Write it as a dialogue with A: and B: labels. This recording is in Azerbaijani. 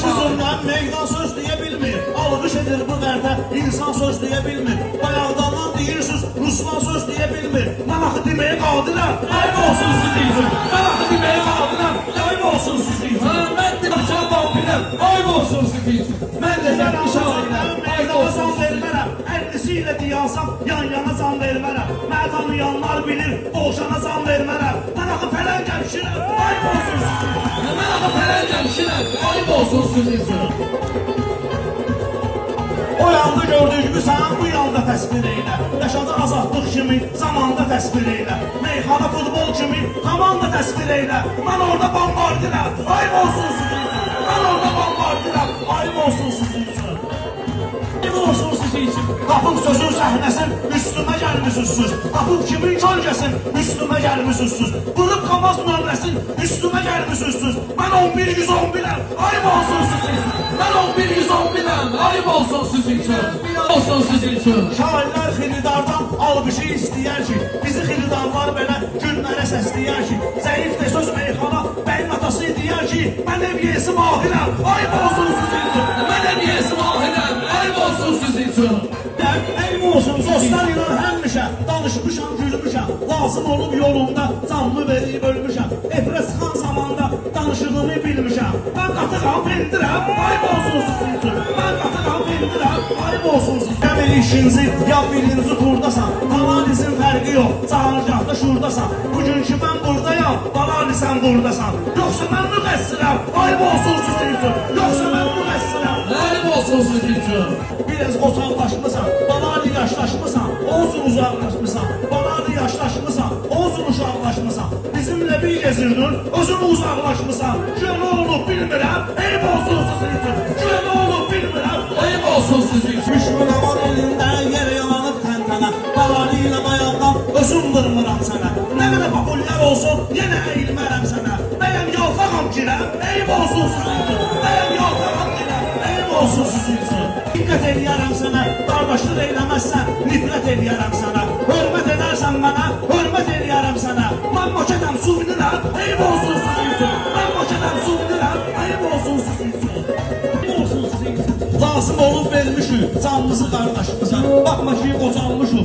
A: yüzünden meydan söz diyebilmir. Algış edir bu dərdə, insan söz diyebilmir. Bayağıdan deyirsiniz, Ruslan söz diyebilmir. Mən axı deməyə qadirəm, ayıb olsun sizin üçün. Mən axı deməyə qadirəm, ayıb olsun sizin üçün.
B: Mən demişəm vampirəm, ayıb olsun sizin üçün. Mən də
A: Şahidəm, meydana san vermərəm. Əllisi ilə diyansam, yan yana san vermərəm. Mən tanıyanlar bilir, boşana san vermərəm. Mən axı fələn gəlişirəm, ayıb olsun sizin üçün.
B: Mən ağa fələn gəlişirəm, ayıb olsun sizin üçün.
A: O yanda gördüyü gibi sen bu yanda təsvir eylə. Yaşadı azadlıq kimi zamanda təsvir eylə. Meyxana futbol kimi komanda təsvir eylə. Mən orada bombardirəm, ayıb olsun sizin üçün. Mən orada bombardirəm, ayıb olsun sizin üçün. Ayıb olsun sizin üçün. Tapıb sözün səhnəsin, üstümə gəlmişsiniz. Tapıb kimin kölgəsin, üstümə gəlmişsiniz. Qırıb Kamaz nömrəsin, üstümə gəlmişsiniz. Mən 11-111-əm, ayıb olsun sizin üçün.
B: Mən 11-111-əm, ayıb olsun sizin üçün. Olsun sizin üçün.
A: Şairlər xilidardan alqışı istəyər ki, bizi xilidarlar belə günlərə səsləyər ki, zəif də söz meyxana, bəyin atası deyər ki, mən evyesi mahirəm, ayıb olsun sizin üçün.
B: Mən əmiyəsi mahirəm, ayıb olsun sizin üçün.
A: Əyim olsun, dostlar ilə həmişə danışmışam, gülmüşəm, lazım olub yolunda canlı verib ölmüşəm. Efrə sıxan zamanda danışığımı bilmişəm. Mən qatıqam pendirəm, ayıb olsun sizin üçün. Mən qatıqam pendirəm, ayıb olsun sizin üçün. Gəmir işinizi, ya birinci turdasan, analizin fərqi yox, çağırcaqda şurdasan. Bugünkü mən buradayam, balali sən burdasan. Yoxsa mən müqəssirəm, ayıb olsun sizin üçün. Yoxsa mən müqəssirəm,
B: Ayıb olsun sizin üçün.
A: biraz qoçaqlaşmısan, balali yaşlaşmısan, olsun uzaqlaşmısan, balali yaşlaşmısan, olsun uşaqlaşmısan. Bizimlə bir gezirdin, özün uzaqlaşmısan. Şöyle olub bilmirəm, eyb olsun sizin üçün. Şöyle olub bilmirəm,
B: Ayıb olsun sizin üçün.
A: Müşmüləman elində yerə yalanıb təntənə. Balali ilə bayaqdan özüm vırmıram sənə. Nə qədər populyar olsun, yenə əyilmərəm sənə. Bəyəm yaltağam girəm, eyb olsun sizin üçün. Bəyəm yaltağam girəm, eyb olsun sizin üçün. Diqqət eləyərəm sənə, qardaşlıq eyləməzsən, nifrət eləyərəm sənə. Hörmət edərsən mənə, hörmət eləyərəm sənə. Mən moçədəm, su bilirəm, eyb olsun sizin üçün. Mən moçədəm, su bilirəm, eyb olsun sizin üçün. Eyb olsun sizin üçün. Lazım olub vermişik canımızı qardaşımıza. Baxma ki qocalmışıq,